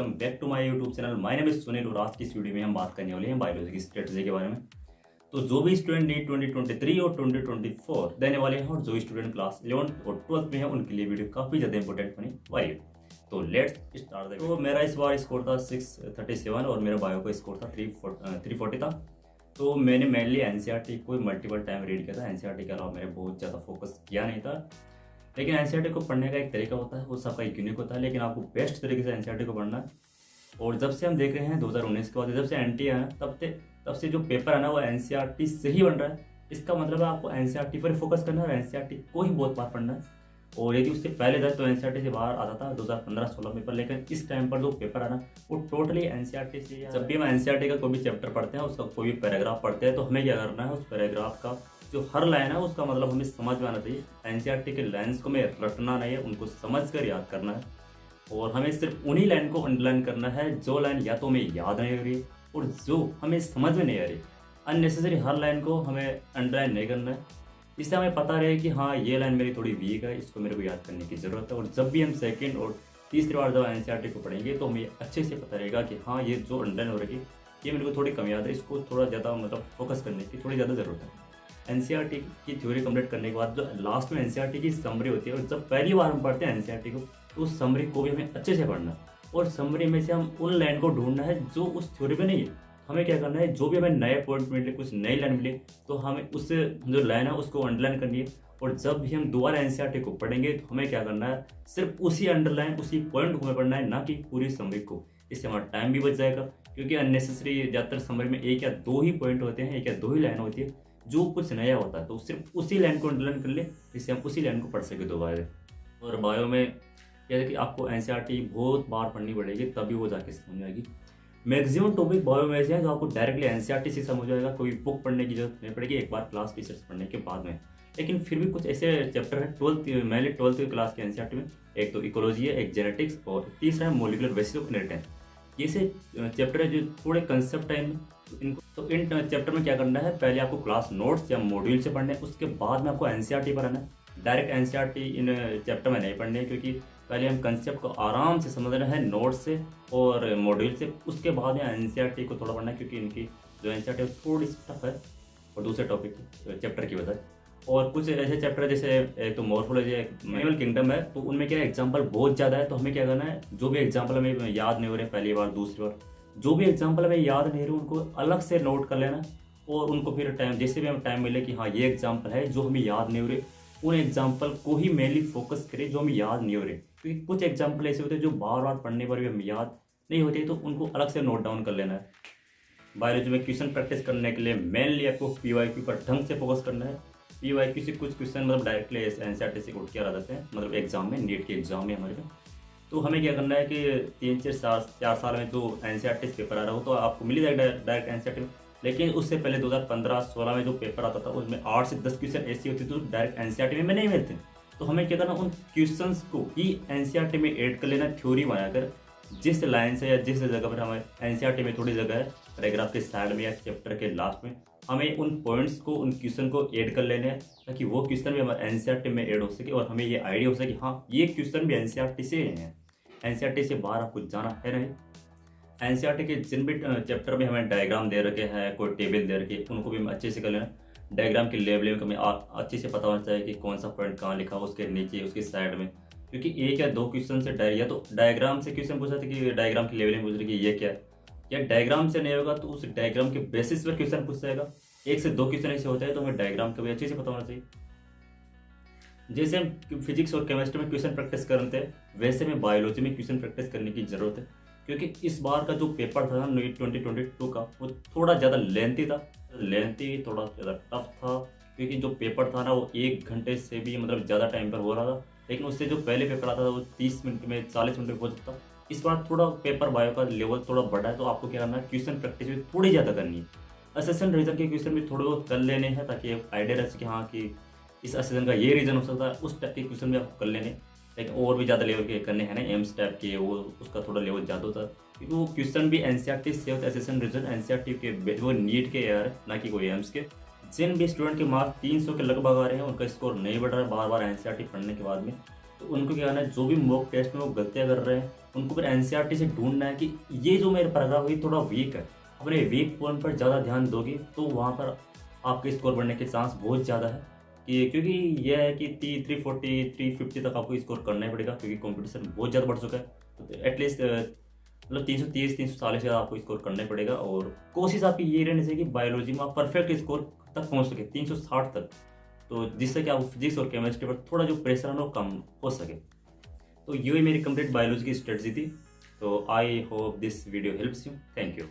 Welcome back to my YouTube channel. My name is Sunil और आज की इस वीडियो में हम बात करने वाले हैं बायोलॉजी की स्ट्रेटजी के बारे में। तो जो भी स्टूडेंट नीट 2023 और 2024 देने वाले हैं और जो स्टूडेंट क्लास 11th और 12th में हैं उनके लिए वीडियो काफ़ी ज़्यादा इंपॉर्टेंट होने वाली है। तो लेट्स स्टार्ट। तो मेरा इस बार स्कोर था 637 और मेरा बायो का स्कोर था 340 था। तो मैंने मेनली एनसीईआरटी को मल्टीपल टाइम रीड किया था। एनसीईआरटी के अलावा मैंने बहुत ज़्यादा फोकस किया नहीं था, लेकिन एनसीईआरटी को पढ़ने का एक तरीका होता है, वो सबका एक यूनिक होता है, लेकिन आपको बेस्ट तरीके से एनसीईआरटी को पढ़ना है। और जब से हम देख रहे हैं 2019 के बाद जब से एनटी आया तब से जो पेपर है ना वो एनसीईआरटी से ही बन रहा है। इसका मतलब है आपको एनसीईआरटी पर फोकस करना है और एनसीईआरटी को ही बहुत बार पढ़ना है। और यदि उससे पहले था तो एनसीईआरटी से बाहर आता था 2015-16 पेपर, लेकिन इस टाइम पर जो पेपर है ना वो टोटली एनसीईआरटी से। जब भी हम एनसीईआरटी का कोई भी चैप्टर पढ़ते हैं, उसका कोई भी पैराग्राफ पढ़ते हैं, तो हमें क्या करना है, उस पैराग्राफ का जो हर लाइन है उसका मतलब हमें समझ में आना चाहिए। एनसीईआरटी के लाइन्स को हमें रटना नहीं है, उनको समझ कर याद करना है। और हमें सिर्फ उन्हीं लाइन को अंडरलाइन करना है जो लाइन या तो हमें याद नहीं आ रही है और जो हमें समझ में नहीं आ रही। अननेसेसरी हर लाइन को हमें अंडरलाइन नहीं करना है। इससे हमें पता रहे कि हाँ ये लाइन मेरी थोड़ी वीक है, इसको मेरे को याद करने की ज़रूरत है। और जब भी हम सेकेंड और तीसरी बार जब एनसीईआरटी को पढ़ेंगे तो हमें अच्छे से पता रहेगा कि हाँ ये जो अंडरलाइन हो रही है ये मेरे को थोड़ी कम याद है, इसको थोड़ा ज़्यादा मतलब फोकस करने की थोड़ी ज़्यादा ज़रूरत है। एनसीईआरटी की थ्योरी कंप्लीट करने के बाद जो लास्ट में एनसीईआरटी की समरी होती है, और जब पहली बार हम पढ़ते हैं एनसीईआरटी को तो उस समरी को भी हमें अच्छे से पढ़ना है। और समरी में से हम उन लाइन को ढूंढना है जो उस थ्योरी में नहीं है। हमें क्या करना है, जो भी हमें नए पॉइंट मिले, कुछ नई लाइन मिले, तो हमें उस जो लाइन है उसको अंडरलाइन करनी है। और जब भी हम दोबारा एनसीईआरटी को पढ़ेंगे तो हमें क्या करना है, सिर्फ उसी अंडरलाइन उसी पॉइंट को हमें पढ़ना है, ना कि पूरी समरी को। इससे हमारा टाइम भी बच जाएगा, क्योंकि अननेसेसरी ज़्यादातर समरी में एक या दो ही पॉइंट होते हैं, एक या दो ही लाइन होती है जो कुछ नया होता है। तो सिर्फ उसी लाइन को अंडरलाइन कर ले, जिससे हम उसी लाइन को पढ़ सके दोबारा। और बायो में जैसे कि आपको एनसीईआरटी बहुत बार पढ़नी पड़ेगी तभी वो जाके समझ आएगी। मैक्सिमम टॉपिक बायो में ऐसे हैं जो आपको डायरेक्टली एनसीईआरटी से समझ आएगा, कोई बुक पढ़ने की जरूरत नहीं पड़ेगी एक बार क्लास टीचर्स पढ़ने के बाद में। लेकिन फिर भी कुछ ऐसे चैप्टर हैं मेनली 12th क्लास के एनसीईआरटी में, एक तो इकोलॉजी है, एक जेनेटिक्स, और तीसरा है मॉलिक्यूलर बेसिस ऑफ इनहेरिटेंस। ये से चैप्टर है जो थोड़े कंसेप्ट है इनको। तो इन चैप्टर में क्या करना है, पहले आपको क्लास नोट्स या मॉड्यूल से पढ़ना है, उसके बाद में आपको एनसीईआरटी पढ़ना है। डायरेक्ट एनसीईआरटी इन चैप्टर में नहीं पढ़नी है, क्योंकि पहले हम कंसेप्ट को आराम से समझना है नोट्स से और मॉड्यूल से, उसके बाद में एनसीईआरटी को थोड़ा पढ़ना है, क्योंकि इनकी जो एनसीईआरटी थोड़ी सी टफ है और दूसरे टॉपिक चैप्टर की बजाय। और कुछ ऐसे चैप्टर जैसे एक तो मॉर्फोलॉजी है, एनिमल किंगडम है, तो उनमें क्या एग्जाम्पल बहुत ज़्यादा है। तो हमें क्या करना है, जो भी एग्जाम्पल हमें याद नहीं हो रहे पहली बार दूसरी बार, जो भी एग्जाम्पल हमें याद नहीं रहे उनको अलग से नोट कर लेना। और उनको फिर टाइम जैसे भी हमें टाइम मिले कि हाँ ये एग्जाम्पल है जो हमें याद नहीं हो रहे, उन एग्जाम्पल को ही मेनली फोकस करें जो हमें याद नहीं हो रहे। क्योंकि कुछ एग्जाम्पल ऐसे होते हैं जो बार बार पढ़ने पर भी हमें याद नहीं होते, तो उनको अलग से नोट डाउन कर लेना है। बायोलॉजी में क्वेश्चन प्रैक्टिस करने के लिए मेनली आपको पीवाईक्यू पर ढंग से फोकस करना है। पीवाईक्यू से कुछ क्वेश्चन मतलब डायरेक्टली एनसीईआरटी से उठ के आ जाते हैं, मतलब एग्जाम में, नीट के एग्जाम में हमारे में। तो हमें क्या करना है कि 3-4 साल में जो एनसीईआरटी से पेपर आ रहा हो तो आपको मिल जाएगा डायरेक्ट एनसीईआरटी में। लेकिन उससे पहले 2015-16 में जो पेपर आता था उसमें 8 से 10 क्वेश्चन ऐसी होती थी जो डायरेक्ट एनसीईआरटी में नहीं मिलते। तो हमें क्या करना, उन क्वेश्चंस को ही एनसीईआरटी में ऐड कर लेना, थ्योरी बनाकर। जिस लाइन से या जिस जगह पर हमें एनसीईआरटी में थोड़ी जगह है पैराग्राफ के साइड में या चैप्टर के लास्ट में, हमें उन पॉइंट्स को, उन क्वेश्चन को ऐड कर लेने हैं, ताकि वो क्वेश्चन भी हमारे एनसीईआरटी में ऐड हो सके और हमें ये आइडिया हो सके हाँ ये क्वेश्चन भी एनसीईआरटी से हैं। एनसीईआरटी से बाहर आपको जाना है नहीं। एनसीईआरटी के जिन भी चैप्टर में हमें डायग्राम दे रखे हैं, कोई टेबल दे रखी है, उनको भी हम अच्छे से कर लेना। डायग्राम की लेवलिंग हमें अच्छे से पता होना चाहिए कि कौन सा पॉइंट कहाँ लिखा हो, उसके नीचे उसके साइड में। क्योंकि एक या दो क्वेश्चन से या तो डायग्राम से क्वेश्चन पूछा था कि डायग्राम की लेवलिंग पूछ रही कि ये क्या है, या डायग्राम से नहीं होगा तो उस डायग्राम के बेसिस पर क्वेश्चन पूछ जाएगा। एक से दो क्वेश्चन ऐसे होता है, तो हमें डायग्राम का भी अच्छे से पता होना चाहिए। जैसे हम फिजिक्स और केमिस्ट्री में क्वेश्चन प्रैक्टिस करते हैं, वैसे में बायोलॉजी में क्वेश्चन प्रैक्टिस करने की जरूरत है। क्योंकि इस बार का जो पेपर था ना नीट 2022 का, वो थोड़ा ज़्यादा लेंथी था, थोड़ा ज़्यादा टफ था। क्योंकि जो पेपर था ना वो 1 घंटे से भी मतलब ज़्यादा टाइम पर हो रहा था, लेकिन उससे जो पहले पेपर आता था वो 30 मिनट में, 40 मिनट में हो जाता था। इस बार थोड़ा पेपर बायो का लेवल थोड़ा बढ़ा है, तो आपको क्या करना है, क्वेश्चन प्रैक्टिस भी थोड़ी ज़्यादा करनी है। असेसन रीजन के क्वेश्चन भी थोड़े बहुत कर लेने हैं, ताकि आइडिया रह सके हाँ कि इस असेसन का ये रीज़न हो सकता है, उस टाइप के क्वेश्चन भी आपको कर लेने। लेकिन और भी ज़्यादा लेवल के करने हैं ना, एम्स टाइप के, वो उसका थोड़ा लेवल ज़्यादा होता है, क्योंकि वो क्वेश्चन भी एनसीईआरटी से होता है। असेसन रीजन एनसीईआरटी के, वो नीट के यार, ना कि कोई एम्स के। जिन भी स्टूडेंट के मार्क्स 300 के लगभग आ रहे हैं, उनका स्कोर नहीं बढ़ रहा है बार बार एनसीईआरटी पढ़ने के बाद में, तो उनको क्या करना है, जो भी मॉक टेस्ट में वो गलतियाँ कर रहे हैं उनको फिर एनसीईआरटी से ढूंढना है कि ये जो मेरा पैराग्राफ है थोड़ा वीक है। अपने वीक पॉइंट पर ज़्यादा ध्यान दोगे तो वहाँ पर आपके स्कोर बढ़ने के चांस बहुत ज़्यादा है। कि क्योंकि यह है कि 340 350 तक आपको स्कोर करना ही पड़ेगा, क्योंकि कंपटीशन बहुत ज़्यादा बढ़ चुका है। तो एटलीस्ट मतलब 330 340 से आपको स्कोर करना ही पड़ेगा। और कोशिश आपकी ये रहनी चाहिए कि बायोलॉजी में आप परफेक्ट स्कोर तक पहुँच सके, 360 तक, तो जिससे कि आप फिजिक्स और केमिस्ट्री पर थोड़ा जो प्रेशर है ना वो कम हो सके। तो यही मेरी कंप्लीट बायोलॉजी की स्ट्रेटजी थी। तो I hope this video helps you. Thank you.